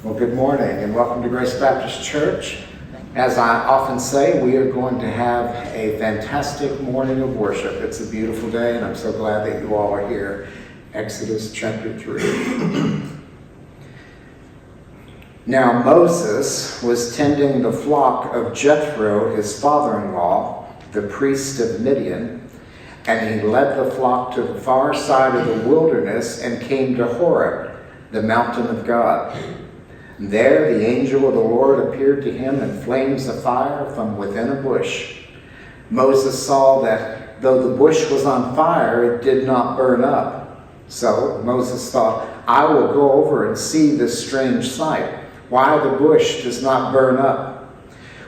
Well, good morning and welcome to Grace Baptist Church. As I often say, we are going to have a fantastic morning of worship. It's a beautiful day and I'm so glad that you all are here. Exodus chapter 3. Now Moses was tending the flock of Jethro, his father-in-law, the priest of Midian, and he led the flock to the far side of the wilderness and came to Horeb, the mountain of God. There the angel of the Lord appeared to him in flames of fire from within a bush. Moses saw that though the bush was on fire, it did not burn up. So Moses thought, I will go over and see this strange sight, why the bush does not burn up.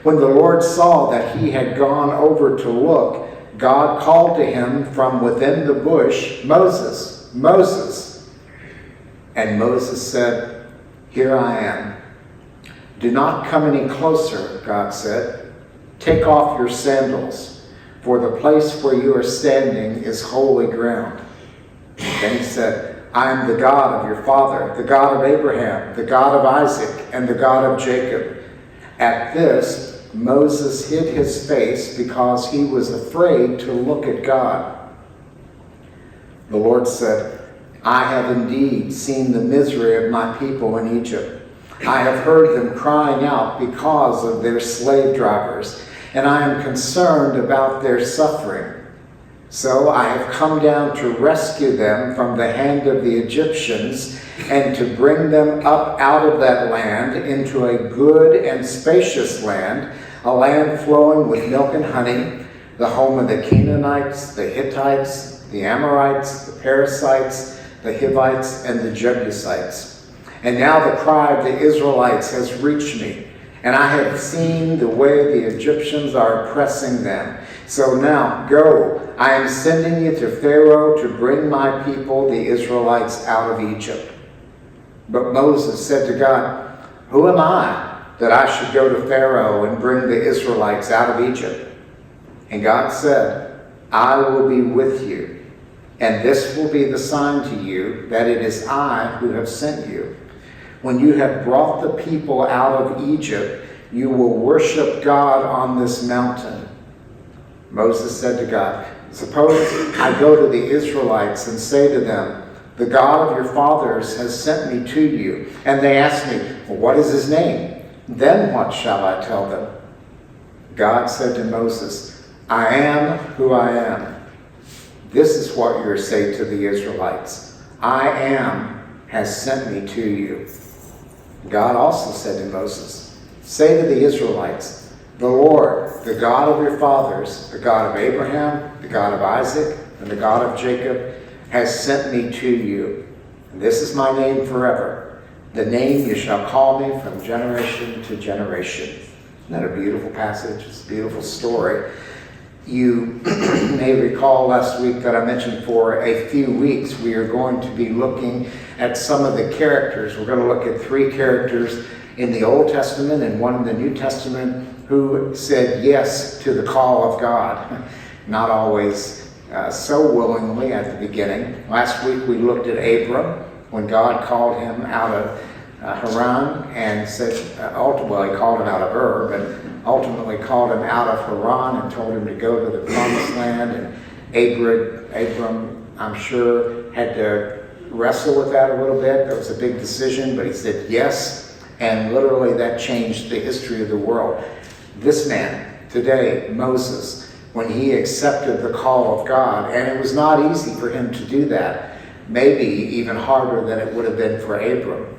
When the Lord saw that he had gone over to look, God called to him from within the bush, Moses, Moses. And Moses said, Here I am. Do not come any closer, God said. Take off your sandals, for the place where you are standing is holy ground. Then he said, I am the God of your father, the God of Abraham, the God of Isaac, and the God of Jacob. At this, Moses hid his face because he was afraid to look at God. The Lord said, I have indeed seen the misery of my people in Egypt. I have heard them crying out because of their slave drivers, and I am concerned about their suffering. So I have come down to rescue them from the hand of the Egyptians and to bring them up out of that land into a good and spacious land, a land flowing with milk and honey, the home of the Canaanites, the Hittites, the Amorites, the Perizzites, the Hivites, and the Jebusites. And now the cry of the Israelites has reached me, and I have seen the way the Egyptians are oppressing them. So now, go, I am sending you to Pharaoh to bring my people, the Israelites, out of Egypt. But Moses said to God, Who am I that I should go to Pharaoh and bring the Israelites out of Egypt? And God said, I will be with you, and this will be the sign to you that it is I who have sent you. When you have brought the people out of Egypt, you will worship God on this mountain. Moses said to God, Suppose I go to the Israelites and say to them, The God of your fathers has sent me to you. And they ask me, Well, what is his name? Then what shall I tell them? God said to Moses, I am who I am. This is what you're to say to the Israelites. I am has sent me to you. God also said to Moses, Say to the Israelites, The Lord, the God of your fathers, the God of Abraham, the God of Isaac, and the God of Jacob, has sent me to you. And this is my name forever, the name you shall call me from generation to generation. Isn't that a beautiful passage? It's a beautiful story. You may recall last week that I mentioned for a few weeks we are going to be looking at some of the characters. We're going to look at 3 characters in the Old Testament and one in the New Testament who said yes to the call of God. Not always so willingly at the beginning. Last week we looked at Abram when God called him out of Haran and said, ultimately called him out of Ur, but ultimately called him out of Haran and told him to go to the promised land. And Abram, I'm sure, had to wrestle with that a little bit. That was a big decision, but he said yes, and literally that changed the history of the world. This man today, Moses, when he accepted the call of God, and it was not easy for him to do that, maybe even harder than it would have been for Abram,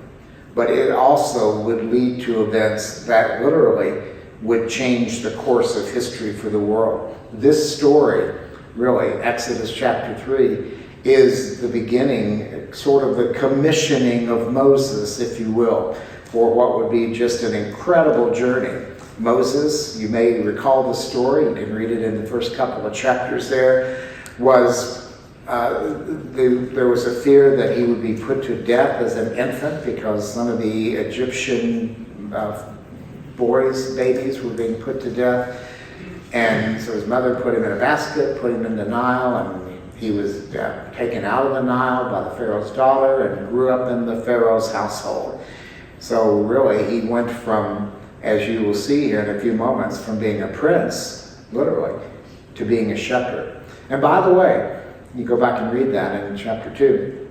but it also would lead to events that literally would change the course of history for the world. This story, really, Exodus chapter 3, is the beginning, sort of the commissioning of Moses, if you will, for what would be just an incredible journey. Moses, you may recall the story, you can read it in the first couple of chapters there, there was a fear that he would be put to death as an infant because some of the Egyptian babies were being put to death. And so his mother put him in a basket, put him in the Nile, and he was taken out of the Nile by the Pharaoh's daughter and grew up in the Pharaoh's household. So really, he went from, as you will see here in a few moments, from being a prince, literally, to being a shepherd. And by the way, you go back and read that in chapter 2.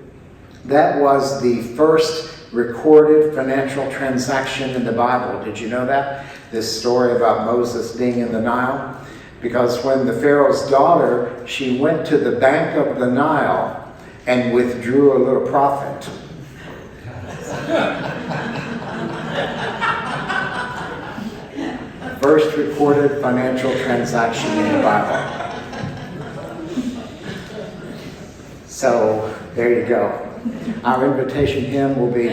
That was the first recorded financial transaction in the Bible. Did you know that? This story about Moses being in the Nile? Because when the Pharaoh's daughter, she went to the bank of the Nile and withdrew a little profit. First recorded financial transaction in the Bible. So, there you go. Our invitation hymn will be...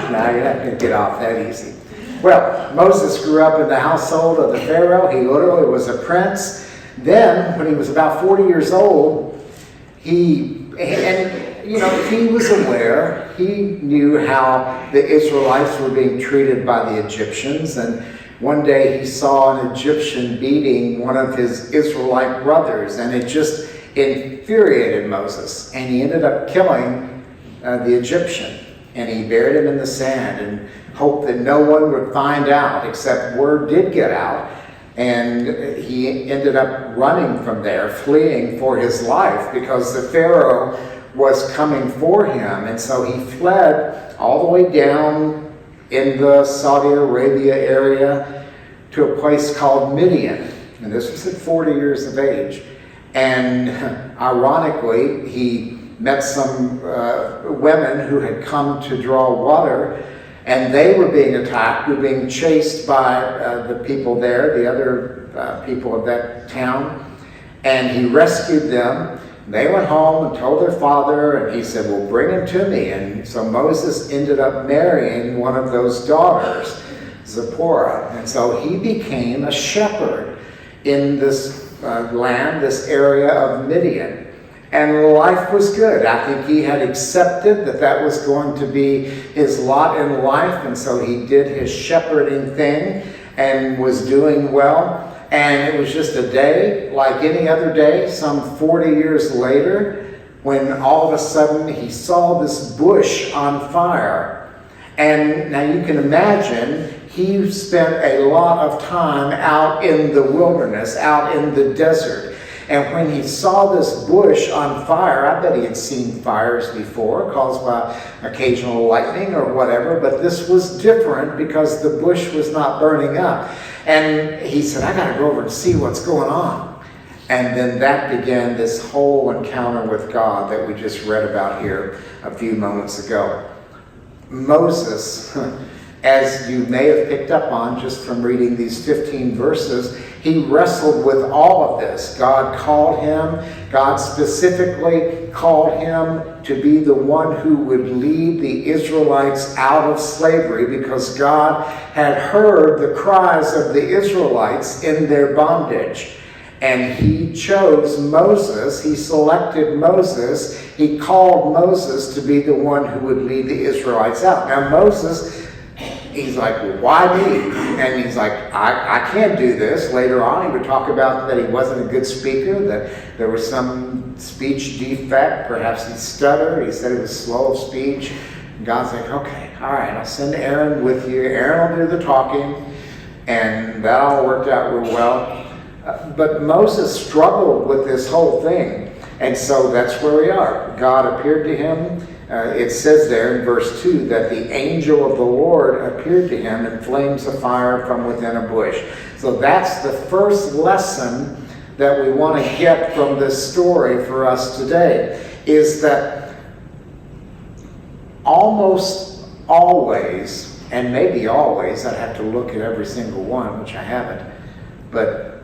Now, you're not going to get off that easy. Well, Moses grew up in the household of the Pharaoh. He literally was a prince. Then, when he was about 40 years old, he was aware. He knew how the Israelites were being treated by the Egyptians. And one day he saw an Egyptian beating one of his Israelite brothers. And it just infuriated Moses. And he ended up killing the Egyptian. And he buried him in the sand and hoped that no one would find out, except word did get out. And he ended up running from there, fleeing for his life, because the Pharaoh was coming for him. And so he fled all the way down in the Saudi Arabia area to a place called Midian. And this was at 40 years of age. And ironically, he met some women who had come to draw water, and they were being attacked, were being chased by the people there, the other people of that town. And he rescued them. They went home and told their father, and he said, well, bring him to me. And so Moses ended up marrying one of those daughters, Zipporah. And so he became a shepherd in this land, this area of Midian. And life was good. I think he had accepted that that was going to be his lot in life. And so he did his shepherding thing and was doing well. And it was just a day like any other day, some 40 years later, when all of a sudden he saw this bush on fire. And now you can imagine, he spent a lot of time out in the wilderness, out in the desert. And when he saw this bush on fire, I bet he had seen fires before caused by occasional lightning or whatever, but this was different because the bush was not burning up. And he said, I got to go over and see what's going on. And then that began this whole encounter with God that we just read about here a few moments ago. Moses, as you may have picked up on just from reading these 15 verses, he wrestled with all of this. God called him. God specifically called him to be the one who would lead the Israelites out of slavery, because God had heard the cries of the Israelites in their bondage. And he chose Moses. He selected Moses. He called Moses to be the one who would lead the Israelites out. Now Moses, he's like, well, why me? And he's like, I can't do this. Later on, he would talk about that he wasn't a good speaker, that there was some speech defect. Perhaps he stuttered. He said he was slow of speech. And God's like, okay, all right, I'll send Aaron with you. Aaron will do the talking. And that all worked out real well. But Moses struggled with this whole thing. And so that's where we are. God appeared to him. It says there in verse 2 that the angel of the Lord appeared to him in flames of fire from within a bush. So that's the first lesson that we want to get from this story for us today, is that almost always, and maybe always, I'd have to look at every single one, which I haven't, but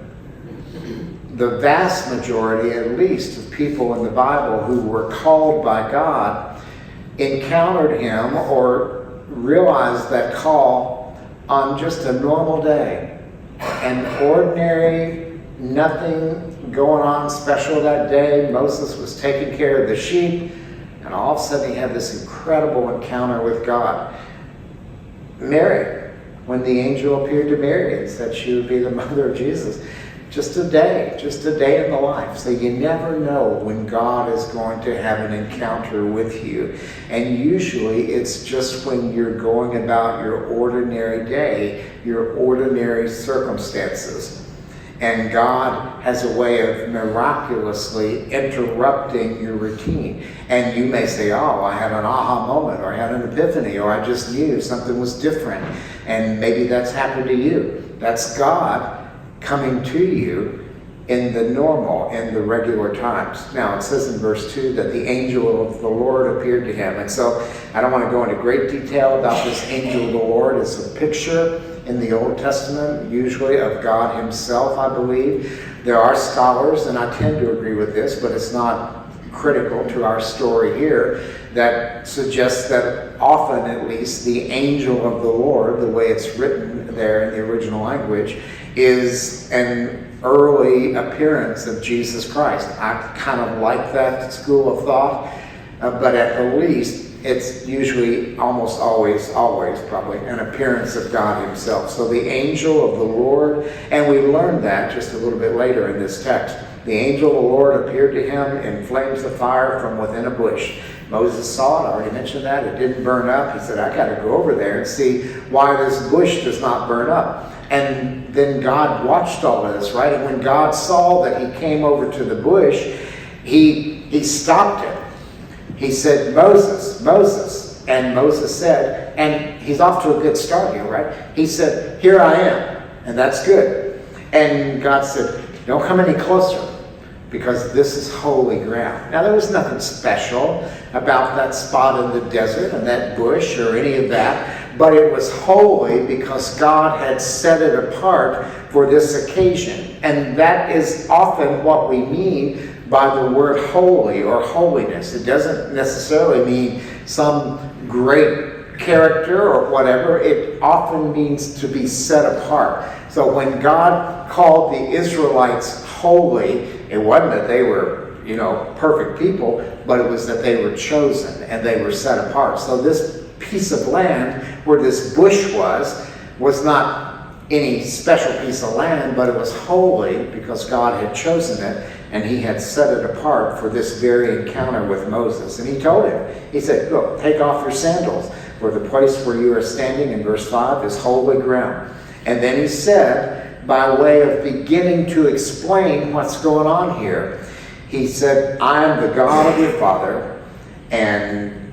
the vast majority, at least, of people in the Bible who were called by God encountered him or realized that call on just a normal day. An ordinary, nothing going on special that day. Moses was taking care of the sheep, and all of a sudden he had this incredible encounter with God. Mary, when the angel appeared to Mary and said she would be the mother of Jesus, just a day in the life. So you never know when God is going to have an encounter with you. And usually it's just when you're going about your ordinary day, your ordinary circumstances. And God has a way of miraculously interrupting your routine. And you may say, oh, I had an aha moment, or I had an epiphany, or I just knew something was different. And maybe that's happened to you. That's God coming to you in the normal, in the regular times. Now, it says in verse 2 that the angel of the Lord appeared to him. And so I don't want to go into great detail about this angel of the Lord. It's a picture in the Old Testament, usually of God himself, I believe. There are scholars, and I tend to agree with this, but it's not critical to our story here, that suggests that often, at least, the angel of the Lord, the way it's written there in the original language, is an early appearance of Jesus Christ. I kind of like that school of thought, but at the least, it's usually almost always probably an appearance of God himself. So the angel of the Lord, and we learn that just a little bit later in this text. The angel of the Lord appeared to him in flames of fire from within a bush. Moses saw it, I already mentioned that. It didn't burn up. He said, I got to go over there and see why this bush does not burn up. And then God watched all of this, right? And when God saw that he came over to the bush, he stopped him. He said, Moses, Moses. And Moses said, and he's off to a good start here, right? He said, here I am. And that's good. And God said, don't come any closer, because this is holy ground. Now, there was nothing special about that spot in the desert and that bush or any of that, but it was holy because God had set it apart for this occasion. And that is often what we mean by the word holy or holiness. It doesn't necessarily mean some great character or whatever. It often means to be set apart. So when God called the Israelites holy, it wasn't that they were, perfect people, but it was that they were chosen and they were set apart. So this piece of land where this bush was not any special piece of land, but it was holy because God had chosen it and he had set it apart for this very encounter with Moses. And he told him, he said, look, take off your sandals, for the place where you are standing in verse 5 is holy ground. And then he said, by way of beginning to explain what's going on here, he said, I am the God of your father, and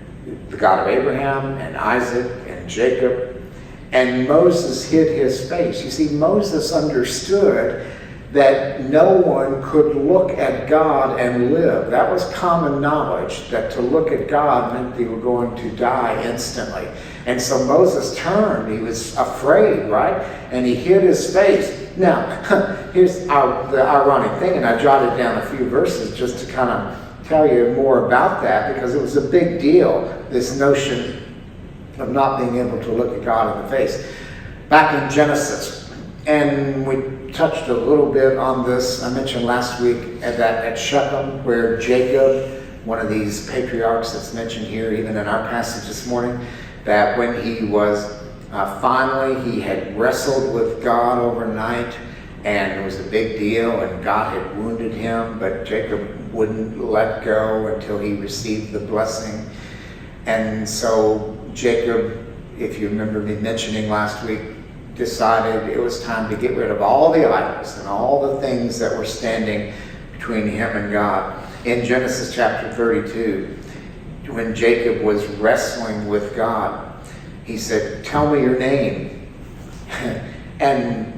the God of Abraham and Isaac and Jacob. And Moses hid his face. You see, Moses understood that no one could look at God and live. That was common knowledge, that to look at God meant they were going to die instantly. And so Moses turned. He was afraid, right? And he hid his face. Now, here's the ironic thing, and I jotted down a few verses just to kind of tell you more about that, because it was a big deal, this notion of not being able to look at God in the face. Back in Genesis, and we touched a little bit on this, I mentioned last week at Shechem, where Jacob, one of these patriarchs that's mentioned here, even in our passage this morning, that when he was finally, he had wrestled with God overnight, and it was a big deal, and God had wounded him, but Jacob wouldn't let go until he received the blessing. And so Jacob, if you remember me mentioning last week, decided it was time to get rid of all the idols and all the things that were standing between him and God. In Genesis chapter 32, when Jacob was wrestling with God, he said, tell me your name. And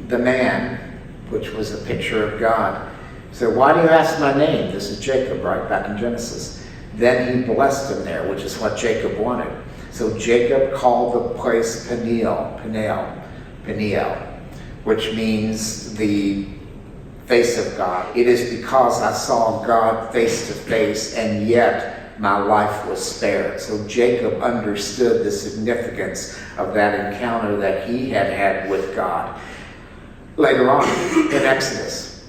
the man, which was a picture of God, said, why do you ask my name? This is Jacob, right, back in Genesis. Then he blessed him there, which is what Jacob wanted. So Jacob called the place Peniel, which means the face of God. It is because I saw God face to face, and yet my life was spared. So Jacob understood the significance of that encounter that he had had with God. Later on in Exodus,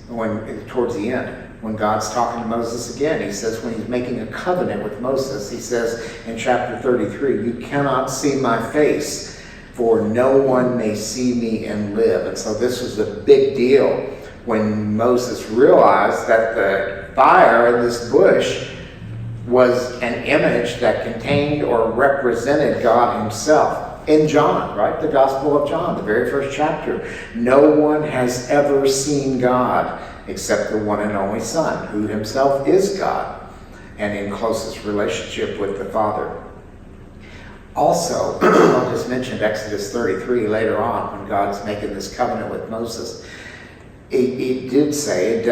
towards the end, when God's talking to Moses again, he says, when he's making a covenant with Moses, he says in chapter 33, you cannot see my face, for no one may see me and live. And so this was a big deal when Moses realized that the fire in this bush was an image that contained or represented God himself. In John, right? The Gospel of John, the very first chapter. No one has ever seen God except the one and only Son, who himself is God and in closest relationship with the Father. Also, I'll just mention Exodus 33 later on when God's making this covenant with Moses. It does say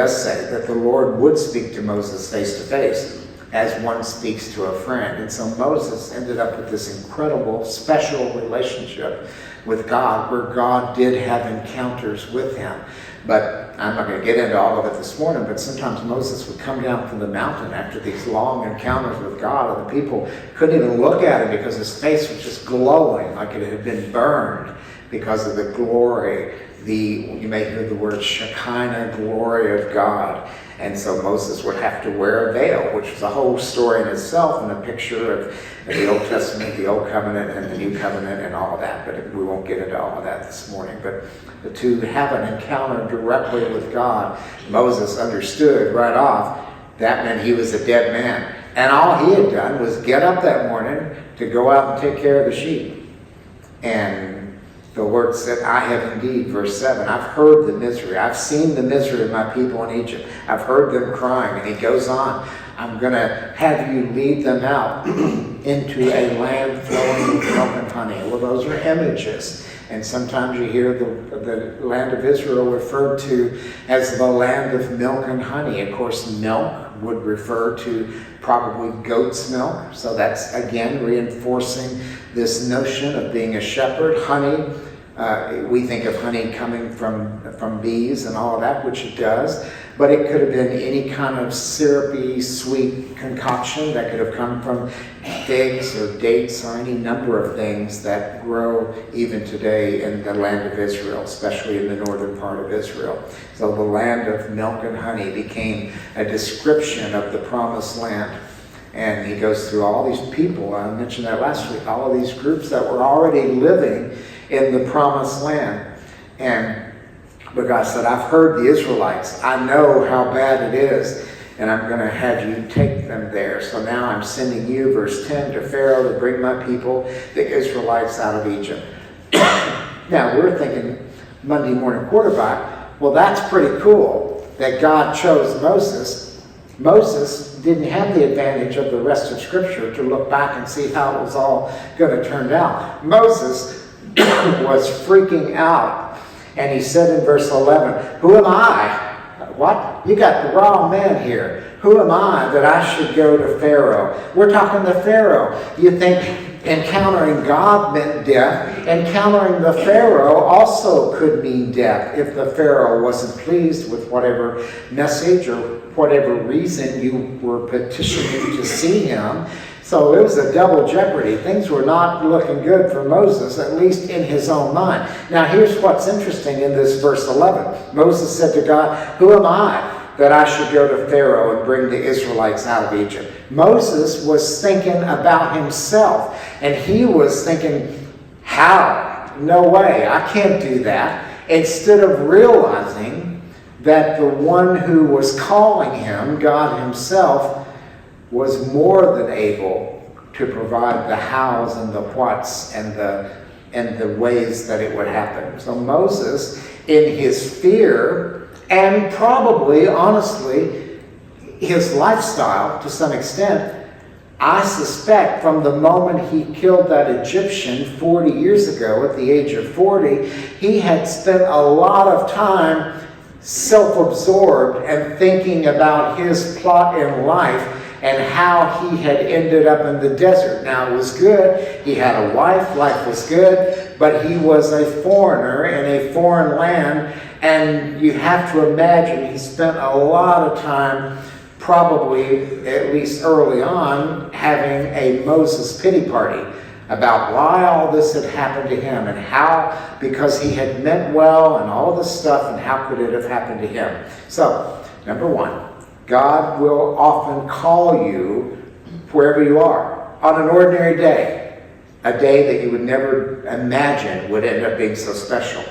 that the Lord would speak to Moses face to face, as one speaks to a friend. And so Moses ended up with this incredible, special relationship with God, where God did have encounters with him. But I'm not going to get into all of it this morning, but sometimes Moses would come down from the mountain after these long encounters with God, and the people couldn't even look at him because his face was just glowing like it had been burned because of the glory, you may hear the word Shekinah, glory of God. And so Moses would have to wear a veil, which is a whole story in itself and a picture of the Old Testament, the Old Covenant, and the New Covenant, and all of that. But we won't get into all of that this morning. But to have an encounter directly with God, Moses understood right off that meant he was a dead man. And all he had done was get up that morning to go out and take care of the sheep. And the Lord said, I have indeed, verse 7, I've heard the misery. I've seen the misery of my people in Egypt. I've heard them crying. And he goes on, I'm going to have you lead them out into a land flowing with milk and honey. Well, those are images. And sometimes you hear the land of Israel referred to as the land of milk and honey. Of course, milk would refer to probably goat's milk. So that's, again, reinforcing this notion of being a shepherd. Honey, we think of honey coming from bees and all of that, which it does. But it could have been any kind of syrupy, sweet concoction that could have come from figs or dates or any number of things that grow even today in the land of Israel, especially in the northern part of Israel. So the land of milk and honey became a description of the promised land. And he goes through all these people, I mentioned that last week, all of these groups that were already living in the promised land. But God said, I've heard the Israelites. I know how bad it is, and I'm going to have you take them there. So now I'm sending you, verse 10, to Pharaoh to bring my people, the Israelites, out of Egypt. Now, we're thinking Monday morning quarterback, well, that's pretty cool that God chose Moses. Moses didn't have the advantage of the rest of Scripture to look back and see how it was all going to turn out. Moses was freaking out. And he said in verse 11, who am I? What? You got the wrong man here. Who am I that I should go to Pharaoh? We're talking to Pharaoh. You think encountering God meant death. Encountering the Pharaoh also could mean death if the Pharaoh wasn't pleased with whatever message or whatever reason you were petitioning to see him. So it was a double jeopardy. Things were not looking good for Moses, at least in his own mind. Now here's what's interesting in this verse 11. Moses said to God, who am I that I should go to Pharaoh and bring the Israelites out of Egypt? Moses was thinking about himself, and he was thinking, how? No way, I can't do that. Instead of realizing that the one who was calling him, God himself, was more than able to provide the hows and the whats and the ways that it would happen. So Moses, in his fear and probably, honestly, his lifestyle to some extent, I suspect from the moment he killed that Egyptian 40 years ago at the age of 40, he had spent a lot of time self-absorbed and thinking about his plot in life and how he had ended up in the desert. Now, it was good. He had a wife. Life was good. But he was a foreigner in a foreign land. And you have to imagine he spent a lot of time, probably at least early on, having a Moses pity party about why all this had happened to him and how, because he had meant well and all this stuff, and how could it have happened to him. So, number one, God will often call you wherever you are on an ordinary day, a day that you would never imagine would end up being so special.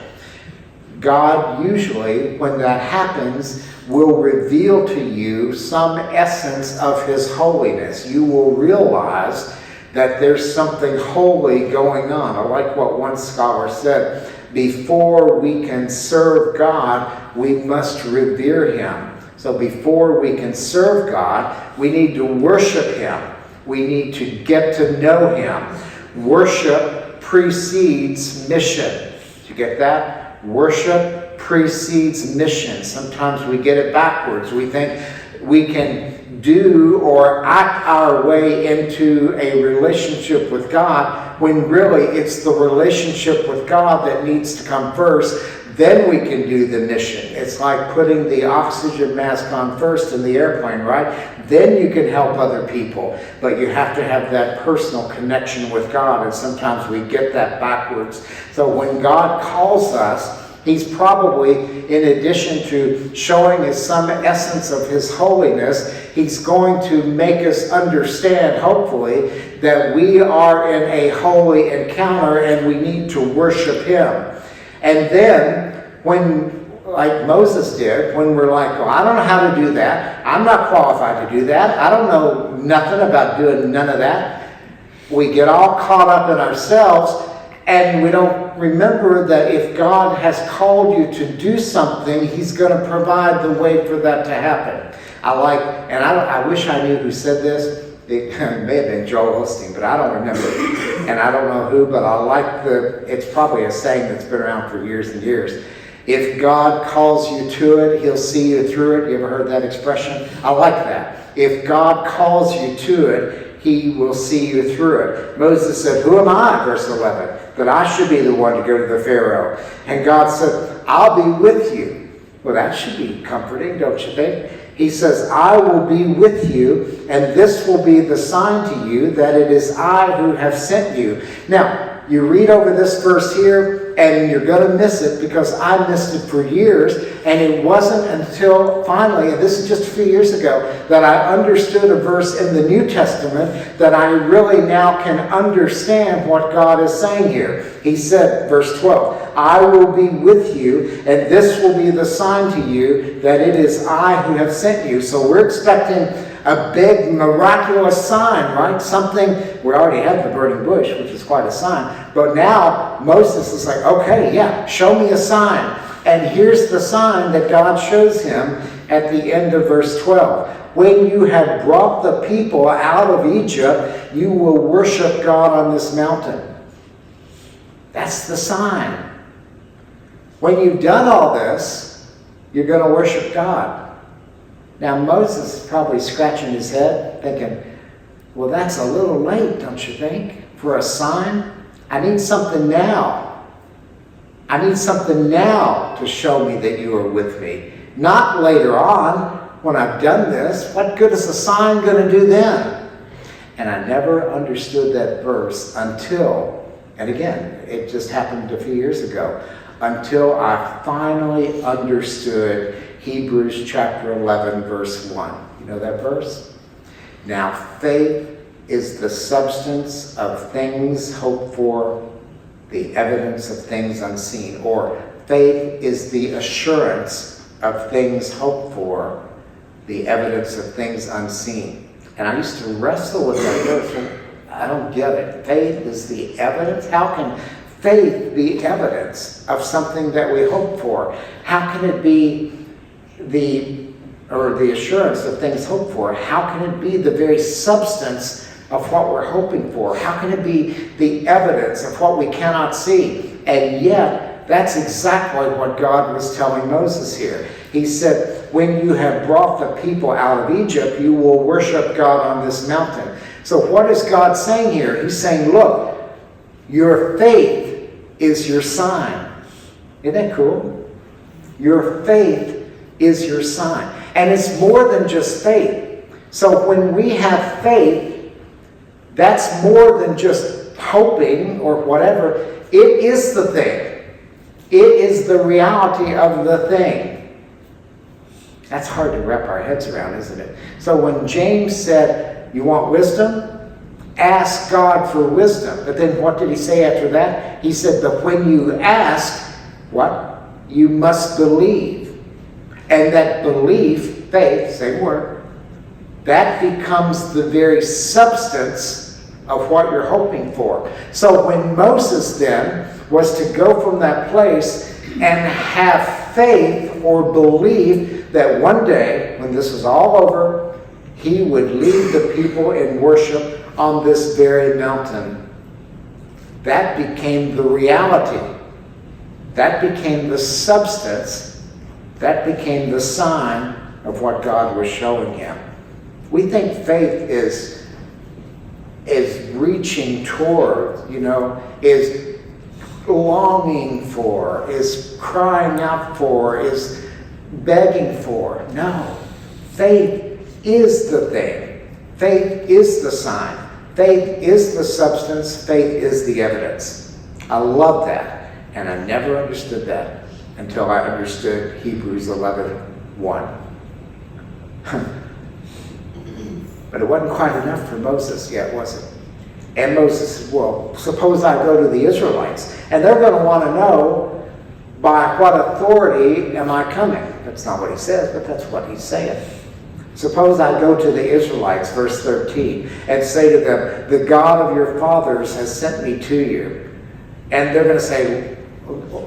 God usually, when that happens, will reveal to you some essence of his holiness. You will realize that there's something holy going on. I like what one scholar said, before we can serve God, we must revere him. So before we can serve God, we need to worship him. We need to get to know him. Worship precedes mission. Did you get that? Worship precedes mission. Sometimes we get it backwards. We think we can do or act our way into a relationship with God, when really it's the relationship with God that needs to come first. Then we can do the mission. It's like putting the oxygen mask on first in the airplane, right? Then you can help other people. But you have to have that personal connection with God, and sometimes we get that backwards. So when God calls us, he's probably, in addition to showing us some essence of his holiness, he's going to make us understand, hopefully, that we are in a holy encounter and we need to worship him. And then, when, like Moses did, when we're like, well, I don't know how to do that. I'm not qualified to do that. I don't know nothing about doing none of that. We get all caught up in ourselves, and we don't remember that if God has called you to do something, he's going to provide the way for that to happen. I wish I knew who said this. It may have been Joel Osteen, but I don't remember. And I don't know who, but it's probably a saying that's been around for years and years. If God calls you to it, he'll see you through it. You ever heard that expression? I like that. If God calls you to it, he will see you through it. Moses said, who am I, verse 11, that I should be the one to go to the Pharaoh? And God said, I'll be with you. Well, that should be comforting, don't you think? He says, I will be with you, and this will be the sign to you that it is I who have sent you. Now, you read over this verse here, and you're going to miss it, because I missed it for years, and it wasn't until finally, and this is just a few years ago, that I understood a verse in the New Testament that I really now can understand what God is saying here. He said, verse 12, I will be with you, and this will be the sign to you that it is I who have sent you. So we're expecting a big miraculous sign, right? Something, we already had the burning bush, which is quite a sign. But now Moses is like, okay, yeah, show me a sign. And here's the sign that God shows him at the end of verse 12. When you have brought the people out of Egypt, you will worship God on this mountain. That's the sign. When you've done all this, you're going to worship God. Now, Moses is probably scratching his head, thinking, well, that's a little late, don't you think, for a sign? I need something now. I need something now to show me that you are with me. Not later on, when I've done this. What good is a sign going to do then? And I never understood that verse until, and again, it just happened a few years ago, until I finally understood Hebrews chapter 11, verse 1. You know that verse? Now, faith is the substance of things hoped for, the evidence of things unseen. Or faith is the assurance of things hoped for, the evidence of things unseen. And I used to wrestle with that verse, and I don't get it. Faith is the evidence? How can faith be evidence of something that we hope for? How can it be the assurance of things hoped for? How can it be the very substance of what we're hoping for? How can it be the evidence of what we cannot see? And yet, that's exactly what God was telling Moses here. He said, when you have brought the people out of Egypt, you will worship God on this mountain. So what is God saying here? He's saying, look, your faith is your sign. Isn't that cool? Your faith is your sign. And it's more than just faith. So when we have faith, that's more than just hoping or whatever. It is the thing. It is the reality of the thing. That's hard to wrap our heads around, isn't it? So when James said, you want wisdom? Ask God for wisdom. But then what did he say after that? He said, but when you ask, what? you must believe. And that belief, faith, same word, that becomes the very substance of what you're hoping for. So when Moses then was to go from that place and have faith or believe that one day, when this was all over, he would lead the people in worship on this very mountain, that became the reality. That became the substance. That became the sign of what God was showing him. We think faith is reaching toward, is longing for, is crying out for, is begging for. No. Faith is the thing. Faith is the sign. Faith is the substance. Faith is the evidence. I love that. And I never understood that until I understood Hebrews 11:1. But it wasn't quite enough for Moses yet, was it? And Moses said, well, suppose I go to the Israelites, and they're going to want to know by what authority am I coming? That's not what he says, but that's what he's saying. Suppose I go to the Israelites, verse 13, and say to them, the God of your fathers has sent me to you. And they're going to say,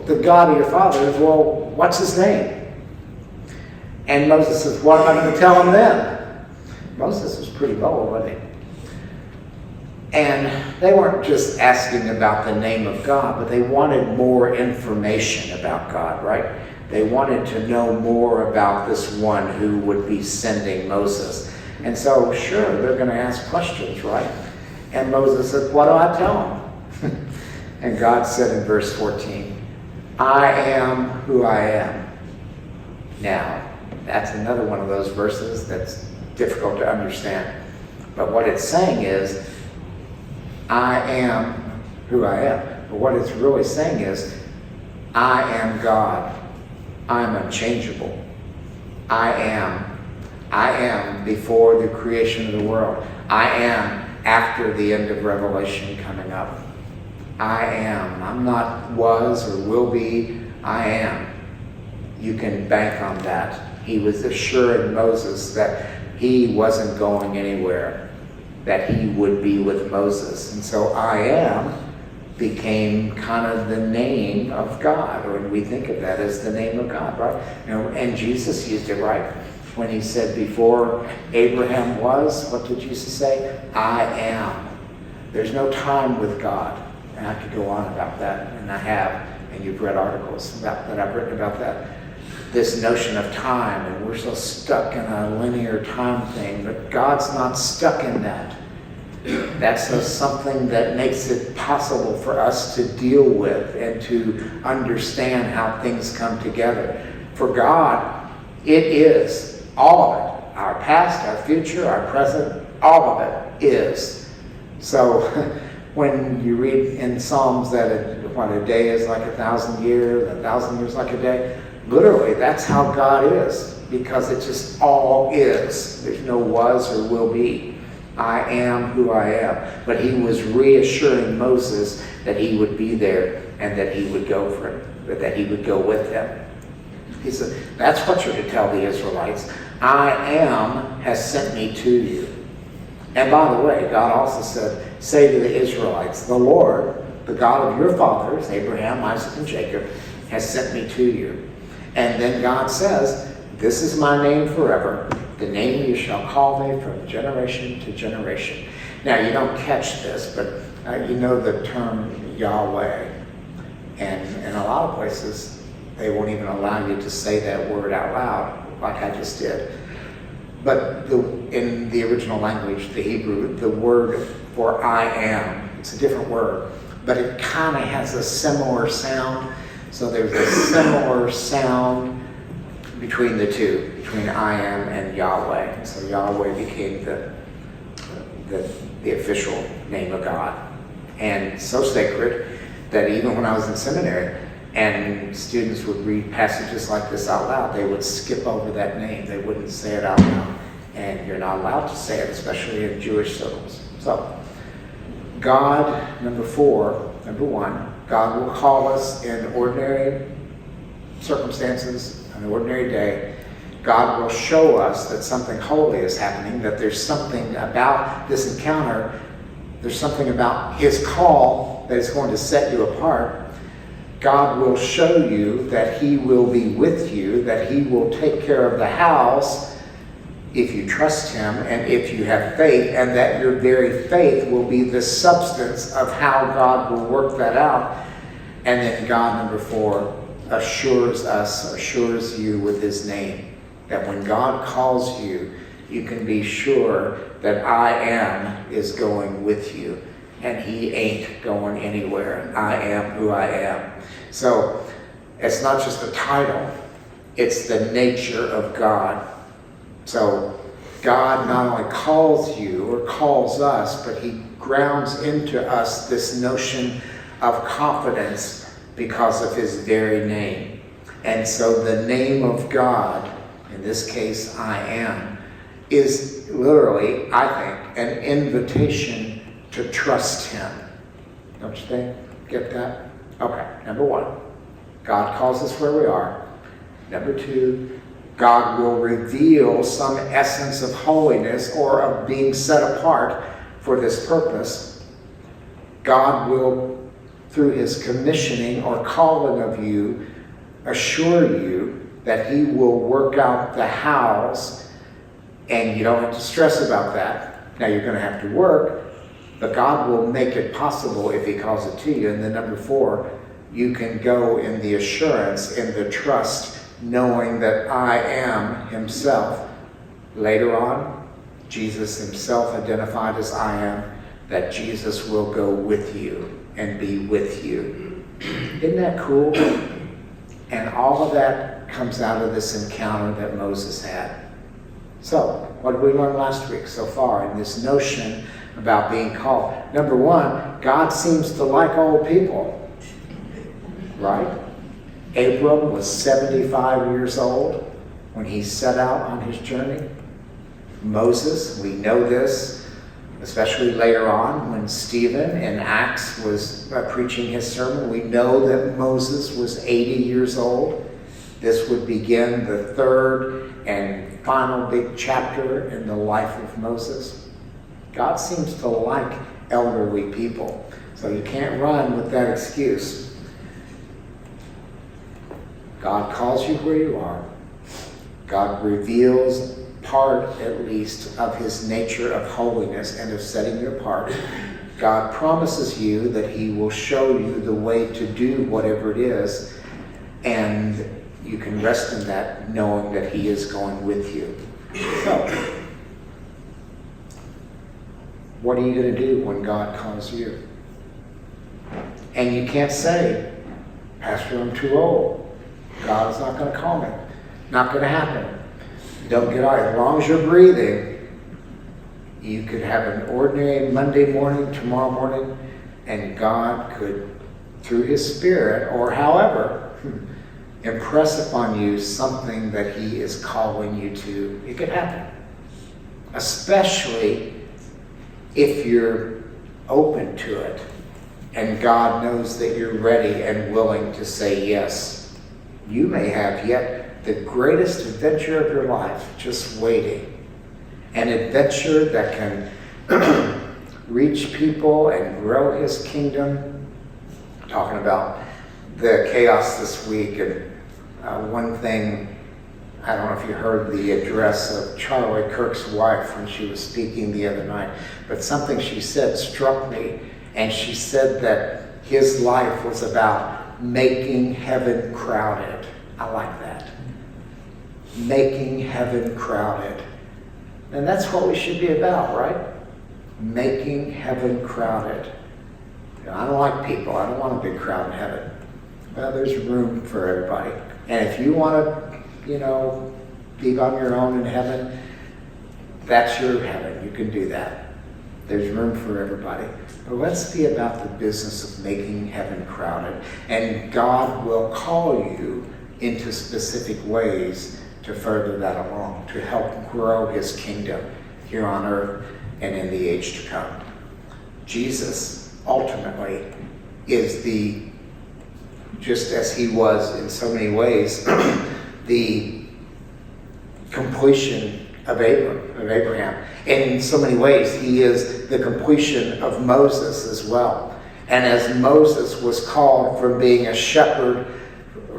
the God of your fathers, well, what's his name? And Moses says, what am I going to tell them then? Moses was pretty bold, wasn't he? And they weren't just asking about the name of God, but they wanted more information about God, right? They wanted to know more about this one who would be sending Moses. And so, sure, they're going to ask questions, right? And Moses said, what do I tell them? And God said in verse 14, I am who I am. Now, that's another one of those verses that's difficult to understand. But what it's saying is, I am who I am. But what it's really saying is, I am God. I am unchangeable. I am before the creation of the world. I am after the end of Revelation coming up. I am. I'm not was or will be. I am. You can bank on that. He was assuring Moses that he wasn't going anywhere, that he would be with Moses. And so I am became kind of the name of God, or we think of that as the name of God, right? And Jesus used it, right? When he said, before Abraham was, what did Jesus say? I am. There's no time with God. And I could go on about that, and I have, and you've read articles about that I've written about that. This notion of time, and we're so stuck in a linear time thing, but God's not stuck in that. That's something that makes it possible for us to deal with and to understand how things come together. For God, it is all of it. Our past, our future, our present, all of it is. So when you read in Psalms that a day is like 1,000 years, 1,000 years like a day, literally that's how God is, because it just all is. There's no was or will be. I am who I am. But he was reassuring Moses that he would be there and that he would go for him, that he would go with him. He said, that's what you're to tell the Israelites. I am has sent me to you. And by the way, God also said, say to the Israelites, the Lord, the God of your fathers, Abraham, Isaac, and Jacob, has sent me to you. And then God says, this is my name forever, the name you shall call me from generation to generation. Now, you don't catch this, but you know the term Yahweh. And in a lot of places, they won't even allow you to say that word out loud, like I just did. But in the original language, the Hebrew, the word for I am, it's a different word, but it kind of has a similar sound. So there's a similar sound between the two, between I am and Yahweh. And so Yahweh became the official name of God. And so sacred that even when I was in seminary and students would read passages like this out loud, they would skip over that name. They wouldn't say it out loud. And you're not allowed to say it, especially in Jewish circles. So God, number one, God will call us in ordinary circumstances, an ordinary day, God will show us that something holy is happening, that there's something about this encounter, there's something about his call that is going to set you apart. God will show you that he will be with you, that he will take care of the house if you trust him and if you have faith, and that your very faith will be the substance of how God will work that out. And then God, number 4, assures you with his name. That when God calls you, you can be sure that I am is going with you. And he ain't going anywhere. I am who I am. So it's not just a title. It's the nature of God. So God not only calls you or calls us, but he grounds into us this notion of confidence because of his very name. And so the name of God, in this case, I am, is literally, I think, an invitation to trust him. Don't you think? Get that? Okay, number 1, God calls us where we are. Number 2, God will reveal some essence of holiness or of being set apart for this purpose. God will, through his commissioning or calling of you, assure you that he will work out the hows, and you don't have to stress about that. Now you're going to have to work, but God will make it possible if he calls it to you. And then number 4, you can go in the assurance, in the trust, knowing that I am himself. Later on, Jesus himself identified as I am, that Jesus will go with you and be with you. Isn't that cool? And all of that comes out of this encounter that Moses had. So, what did we learn last week so far in this notion about being called? Number 1, God seems to like old people. Right? Abram was 75 years old when he set out on his journey. Moses, we know this, especially later on when Stephen in Acts was preaching his sermon. We know that Moses was 80 years old. This would begin the 3rd and final big chapter in the life of Moses. God seems to like elderly people, so you can't run with that excuse. God calls you where you are. God reveals part, at least, of his nature of holiness and of setting you apart. God promises you that he will show you the way to do whatever it is, and you can rest in that, knowing that he is going with you. So, what are you going to do when God calls you? And you can't say, Pastor, I'm too old. God is not going to call me. Not going to happen. Don't get out. As long as you're breathing, you could have an ordinary Monday morning, tomorrow morning, and God could, through his Spirit, or however, impress upon you something that he is calling you to. It could happen. Especially if you're open to it, and God knows that you're ready and willing to say yes. You may have yet the greatest adventure of your life just waiting. An adventure that can reach people and grow his kingdom. Talking about the chaos this week, and one thing, I don't know if you heard the address of Charlie Kirk's wife when she was speaking the other night, but something she said struck me, and she said that his life was about making heaven crowded. I like that. Making heaven crowded. And that's what we should be about, right? Making heaven crowded. You know, I don't like people. I don't want a big crowd in heaven. Well, there's room for everybody. And if you want to, be on your own in heaven, that's your heaven. You can do that. There's room for everybody. But let's be about the business of making heaven crowded. And God will call you into specific ways to further that along, to help grow his kingdom here on earth and in the age to come. Jesus, ultimately, is the just as he was in so many ways the completion of Abraham. And in so many ways, he is the completion of Moses as well. And as Moses was called from being a shepherd,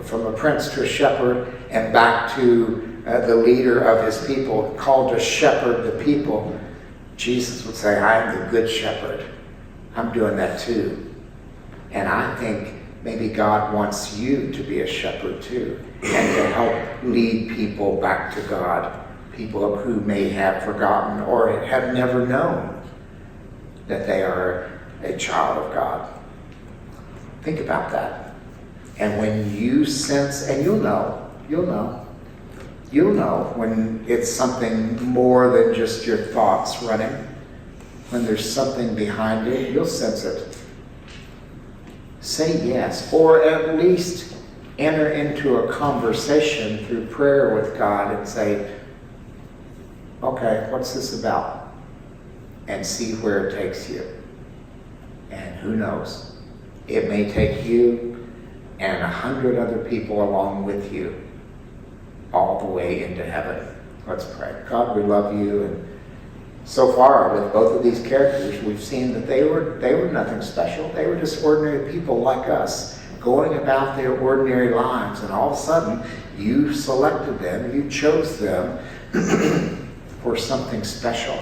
from a prince to a shepherd, and back to the leader of his people, called to shepherd the people, Jesus would say, I am the good shepherd. I'm doing that too. And I think maybe God wants you to be a shepherd too, and to help lead people back to God, people who may have forgotten or have never known that they are a child of God. Think about that. And when you sense, and you'll know when it's something more than just your thoughts running, when there's something behind it, you'll sense it. Say yes, or at least enter into a conversation through prayer with God and say, okay, what's this about? And see where it takes you. And who knows? It may take you and 100 other people along with you all the way into heaven. Let's pray. God, we love you, and so far with both of these characters, we've seen that they were nothing special. They were just ordinary people like us, going about their ordinary lives, and all of a sudden you selected them, you chose them for something special,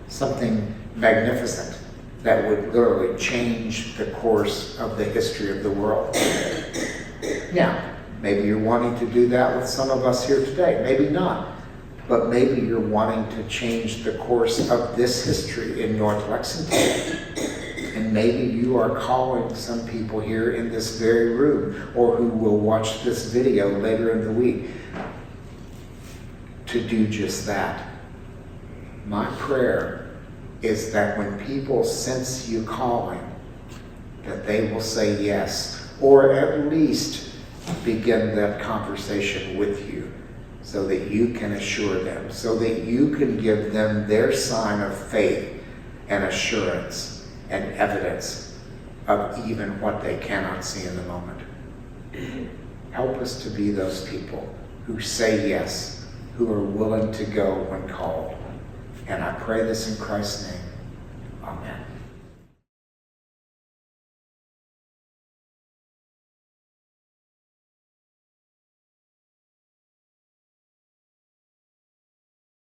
something magnificent that would literally change the course of the history of the world. Now, maybe you're wanting to do that with some of us here today. Maybe not. But maybe you're wanting to change the course of this history in North Lexington. And maybe you are calling some people here in this very room, or who will watch this video later in the week, to do just that. My prayer is that when people sense you calling, that they will say yes, or at least begin that conversation with you, so that you can assure them, so that you can give them their sign of faith and assurance and evidence of even what they cannot see in the moment. Help us to be those people who say yes, who are willing to go when called. And I pray this in Christ's name.